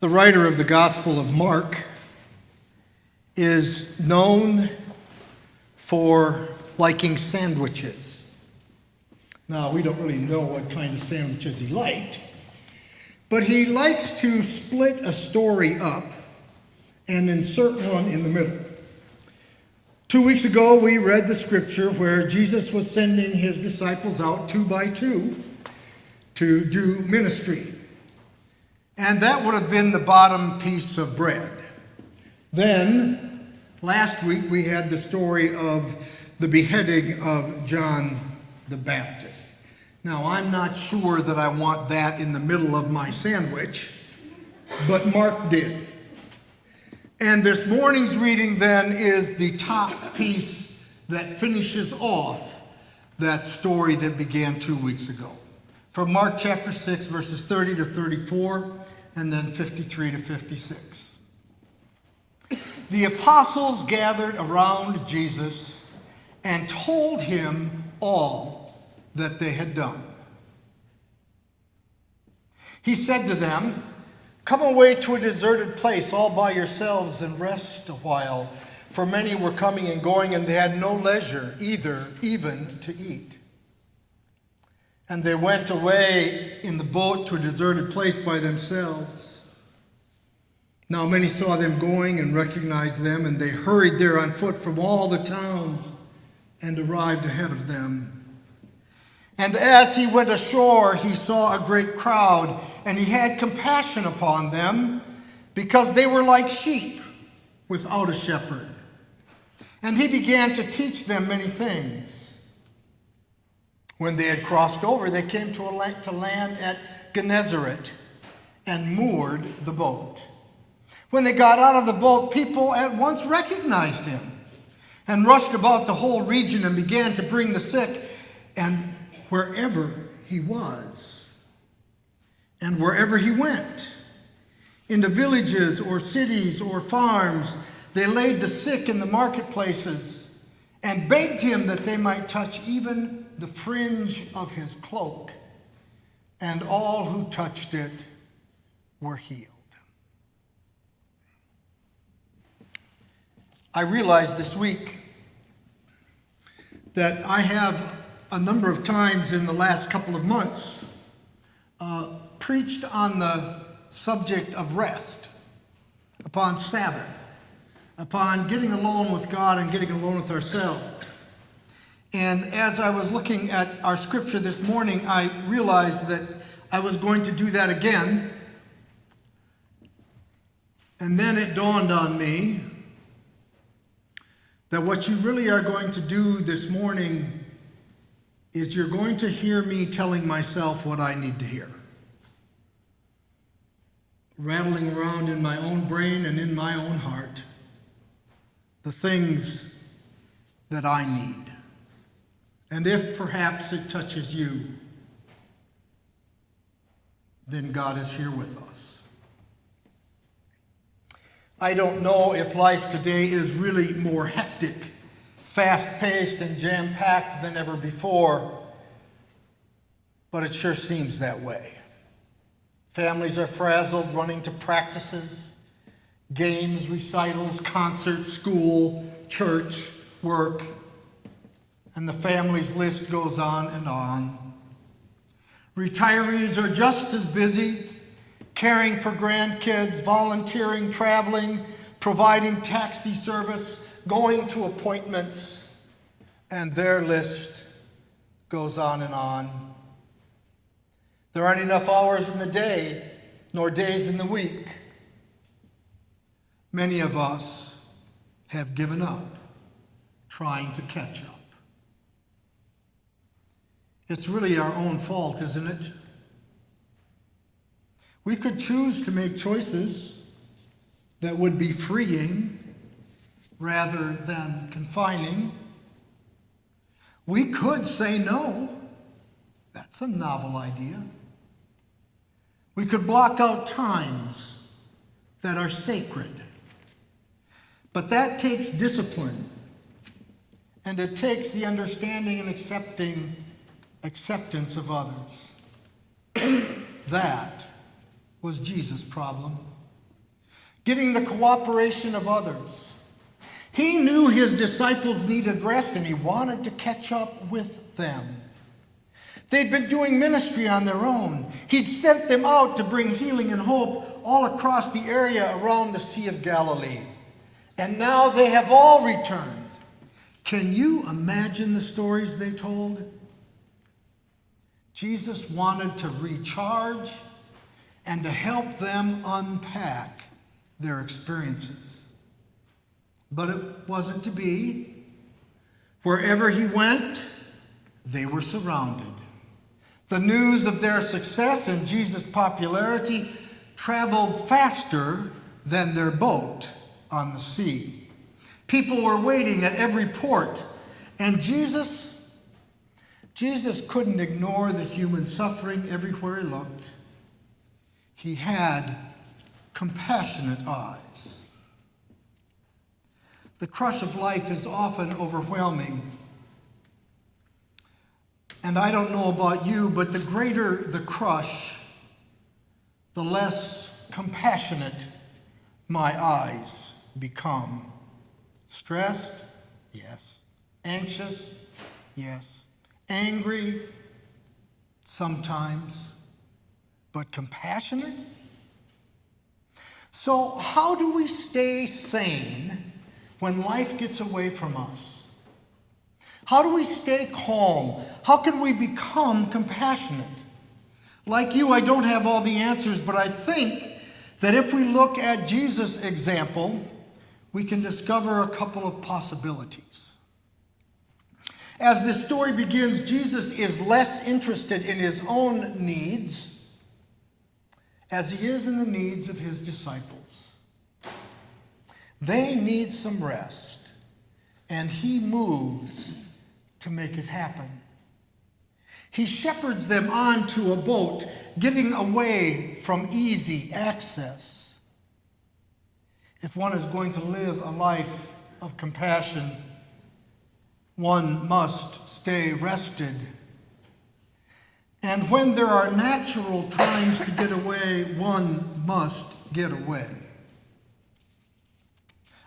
The writer of the Gospel of Mark is known for liking sandwiches. Now, we don't really know what kind of sandwiches he liked, but he likes to split a story up and insert one in the middle. 2 weeks ago, we read the scripture where Jesus was sending his disciples out 2 by 2 to do ministry. And that would have been the bottom piece of bread. Then, last week, we had the story of the beheading of John the Baptist. Now, I'm not sure that I want that in the middle of my sandwich, but Mark did. And this morning's reading then is the top piece that finishes off that story that began 2 weeks ago. From Mark chapter 6, verses 30 to 34, and then 53 to 56. The apostles gathered around Jesus and told him all that they had done. He said to them, "Come away to a deserted place all by yourselves and rest a while, for many were coming and going, and they had no leisure even to eat." And they went away in the boat to a deserted place by themselves. Now many saw them going and recognized them, and they hurried there on foot from all the towns and arrived ahead of them. And as he went ashore, he saw a great crowd, and he had compassion upon them, because they were like sheep without a shepherd. And he began to teach them many things. When they had crossed over, they came to land at Gennesaret and moored the boat. When they got out of the boat, people at once recognized him and rushed about the whole region and began to bring the sick, and wherever he was and wherever he went, into villages or cities or farms, they laid the sick in the marketplaces and begged him that they might touch even the fringe of his cloak, and all who touched it were healed. I realized this week that I have a number of times in the last couple of months preached on the subject of rest, upon Sabbath, upon getting alone with God and getting alone with ourselves. And as I was looking at our scripture this morning, I realized that I was going to do that again. And then it dawned on me that what you really are going to do this morning is you're going to hear me telling myself what I need to hear. Rattling around in my own brain and in my own heart, the things that I need. And if perhaps it touches you, then God is here with us. I don't know if life today is really more hectic, fast-paced, and jam-packed than ever before, but it sure seems that way. Families are frazzled, running to practices, games, recitals, concerts, school, church, work, and the family's list goes on and on. Retirees are just as busy, caring for grandkids, volunteering, traveling, providing taxi service, going to appointments, and their list goes on and on. There aren't enough hours in the day, nor days in the week. Many of us have given up trying to catch up. It's really our own fault, isn't it? We could choose to make choices that would be freeing rather than confining. We could say no. That's a novel idea. We could block out times that are sacred. But that takes discipline, and it takes the understanding and acceptance of others. That was Jesus' problem. getting the cooperation of others. He knew his disciples needed rest, and he wanted to catch up with them. They'd been doing ministry on their own. He'd sent them out to bring healing and hope all across the area around the Sea of Galilee. And now they have all returned. Can you imagine the stories they told? Jesus wanted to recharge and to help them unpack their experiences. But it wasn't to be. Wherever he went, they were surrounded. The news of their success and Jesus' popularity traveled faster than their boat on the sea. People were waiting at every port, and Jesus couldn't ignore the human suffering everywhere he looked. He had compassionate eyes. The crush of life is often overwhelming. And I don't know about you, but the greater the crush, the less compassionate my eyes become. Stressed? Yes. Anxious? Yes. Angry? Sometimes. But compassionate? So how do we stay sane when life gets away from us? How do we stay calm? How can we become compassionate? Like you, I don't have all the answers, but I think that if we look at Jesus' example, we can discover a couple of possibilities. As this story begins, Jesus is less interested in his own needs as he is in the needs of his disciples. They need some rest, and he moves to make it happen. He shepherds them onto a boat, getting away from easy access. If one is going to live a life of compassion, one must stay rested. And when there are natural times to get away, one must get away.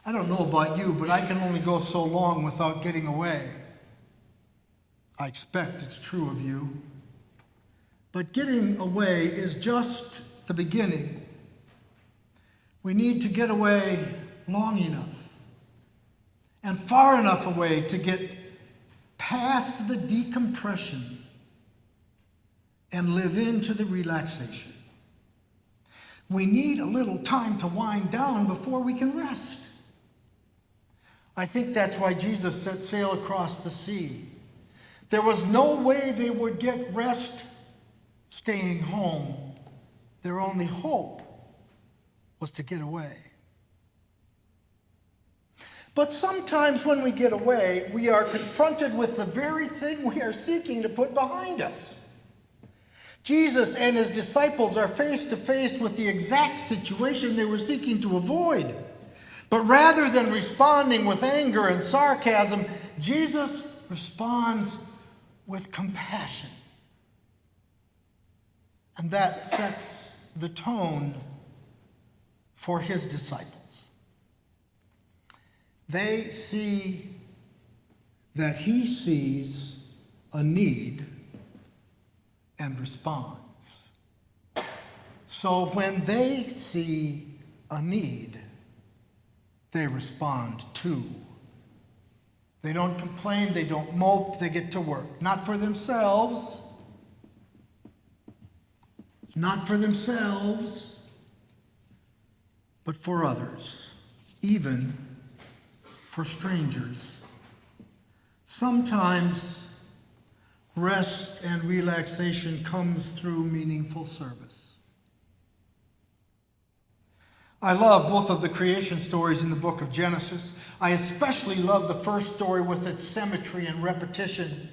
I don't know about you, but I can only go so long without getting away. I expect it's true of you. But getting away is just the beginning. We need to get away long enough and far enough away to get past the decompression and live into the relaxation. We need a little time to wind down before we can rest. I think that's why Jesus set sail across the sea. There was no way they would get rest staying home. Their only hope was to get away. But sometimes when we get away, we are confronted with the very thing we are seeking to put behind us. Jesus and his disciples are face to face with the exact situation they were seeking to avoid. But rather than responding with anger and sarcasm, Jesus responds with compassion. And that sets the tone for his disciples. They see that he sees a need and responds. So when they see a need, they respond too. They don't complain, they don't mope, they get to work. Not for themselves, but for others, even for strangers. Sometimes rest and relaxation comes through meaningful service. I love both of the creation stories in the book of Genesis. I especially love the first story with its symmetry and repetition.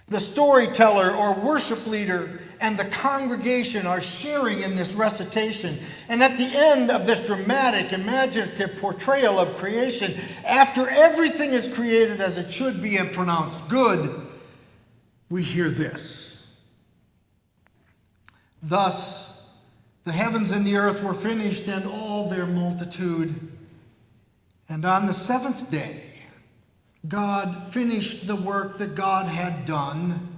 The storyteller or worship leader and the congregation are sharing in this recitation. And at the end of this dramatic, imaginative portrayal of creation, after everything is created as it should be and pronounced good, we hear this. Thus The heavens and the earth were finished, and all their multitude. And on the seventh day, God finished the work that God had done,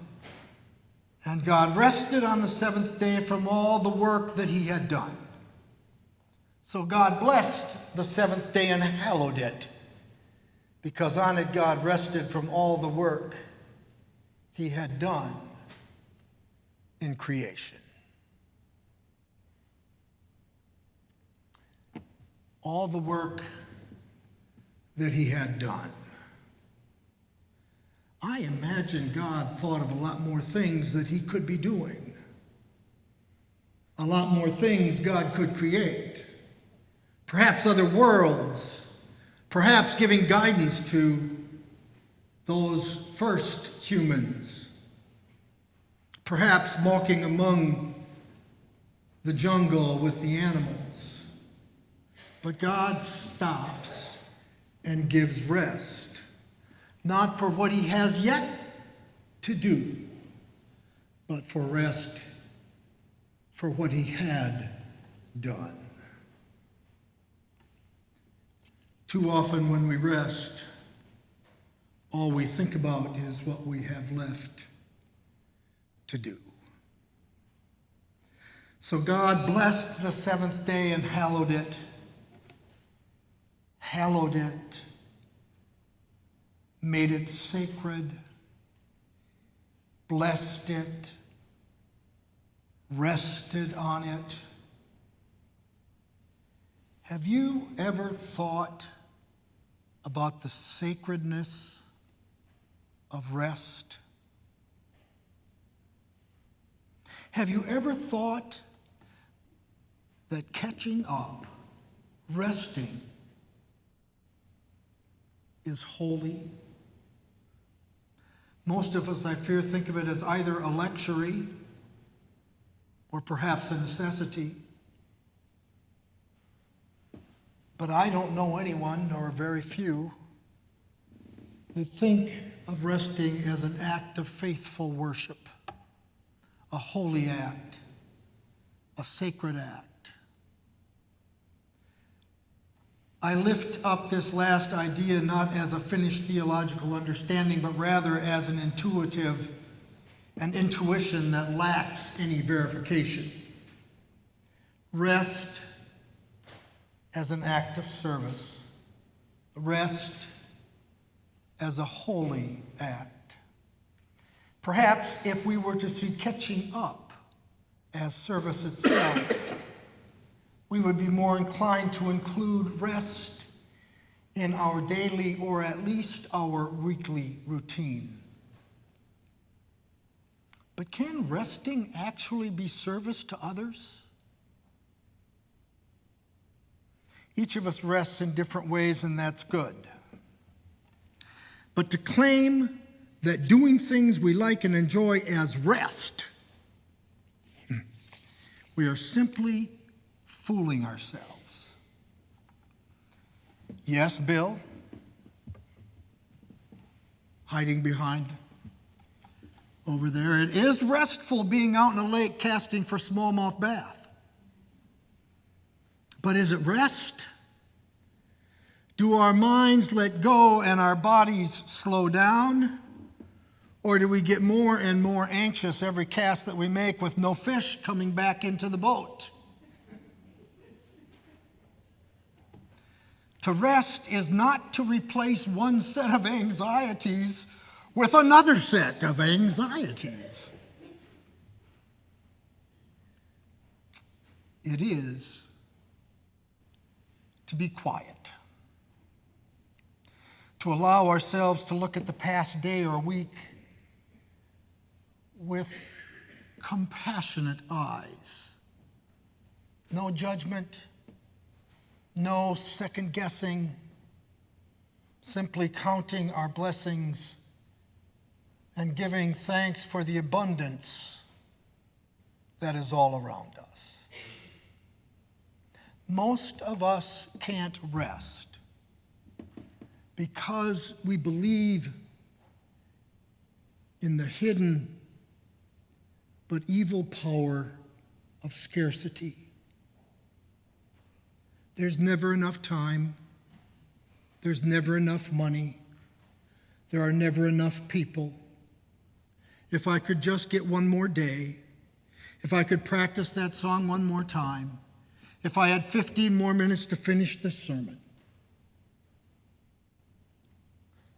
and God rested on the seventh day from all the work that he had done. So God blessed the seventh day and hallowed it, because on it God rested from all the work he had done in creation. All the work that he had done. I imagine God thought of a lot more things that he could be doing. A lot more things God could create. Perhaps other worlds. Perhaps giving guidance to those first humans. Perhaps walking among the jungle with the animals. But God stops and gives rest, not for what he has yet to do, but for rest for what he had done. Too often when we rest, all we think about is what we have left to do. So God blessed the seventh day and hallowed it. Hallowed it. Made it sacred. Blessed it. Rested on it. Have you ever thought about the sacredness of rest? Have you ever thought that catching up, resting, is holy? Most of us, I fear, think of it as either a luxury or perhaps a necessity. But I don't know anyone, or very few, that think of resting as an act of faithful worship, a holy act, a sacred act. I lift up this last idea not as a finished theological understanding, but rather as an intuition that lacks any verification. Rest as an act of service. Rest as a holy act. Perhaps if we were to see catching up as service itself, we would be more inclined to include rest in our daily or at least our weekly routine. But can resting actually be service to others? Each of us rests in different ways, and that's good. But to claim that doing things we like and enjoy as rest, we are simply fooling ourselves. Yes, Bill? Hiding behind over there. It is restful being out in a lake casting for smallmouth bass. But is it rest? Do our minds let go and our bodies slow down? Or do we get more and more anxious every cast that we make with no fish coming back into the boat? To rest is not to replace one set of anxieties with another set of anxieties. It is to be quiet, to allow ourselves to look at the past day or week with compassionate eyes. No judgment, no second guessing, simply counting our blessings and giving thanks for the abundance that is all around us. Most of us can't rest because we believe in the hidden but evil power of scarcity. There's never enough time. There's never enough money. There are never enough people. If I could just get one more day, if I could practice that song one more time, if I had 15 more minutes to finish this sermon.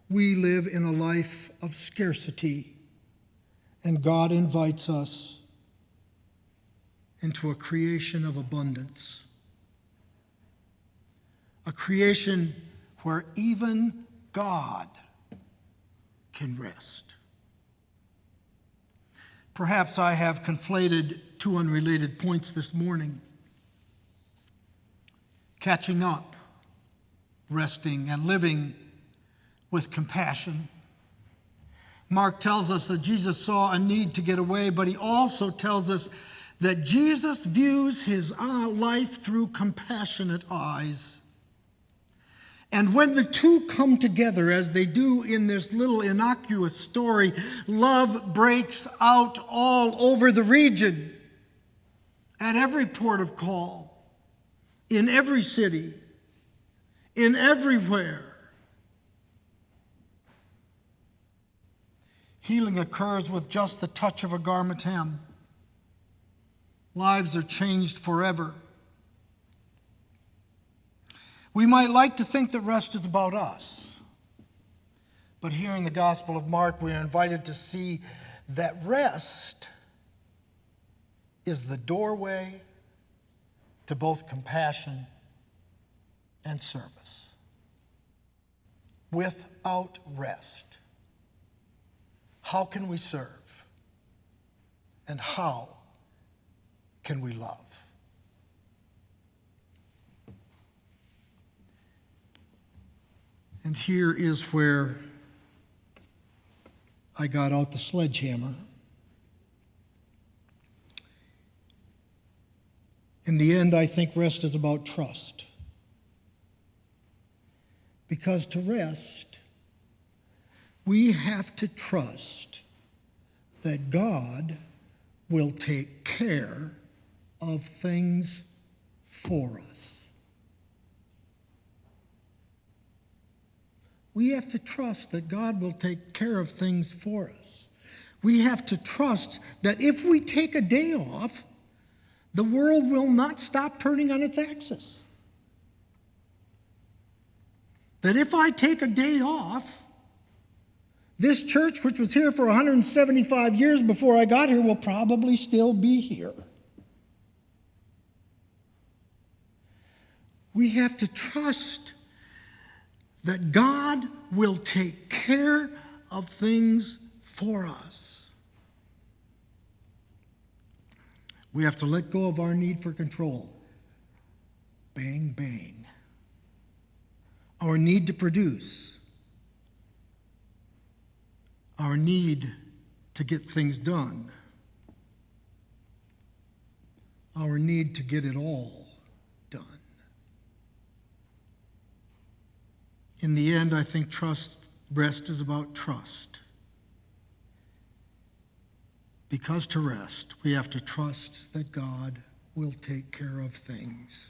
We live in a life of scarcity, and God invites us into a creation of abundance. A creation where even God can rest. Perhaps I have conflated two unrelated points this morning. Catching up, resting, and living with compassion. Mark tells us that Jesus saw a need to get away, but he also tells us that Jesus views his life through compassionate eyes. And when the two come together, as they do in this little innocuous story, love breaks out all over the region, at every port of call, in every city, in everywhere. Healing occurs with just the touch of a garment hem. Lives are changed forever. We might like to think that rest is about us, but here in the Gospel of Mark, we are invited to see that rest is the doorway to both compassion and service. Without rest, how can we serve? And how can we love? And here is where I got out the sledgehammer. In the end, I think rest is about trust. Because to rest, we have to trust that God will take care of things for us. We have to trust that God will take care of things for us. We have to trust that if we take a day off, the world will not stop turning on its axis. That if I take a day off, this church, which was here for 175 years before I got here, will probably still be here. We have to trust that God will take care of things for us. We have to let go of our need for control. Bang, bang. Our need to produce. Our need to get things done. Our need to get it all done. In the end, I think rest is about trust. Because to rest, we have to trust that God will take care of things.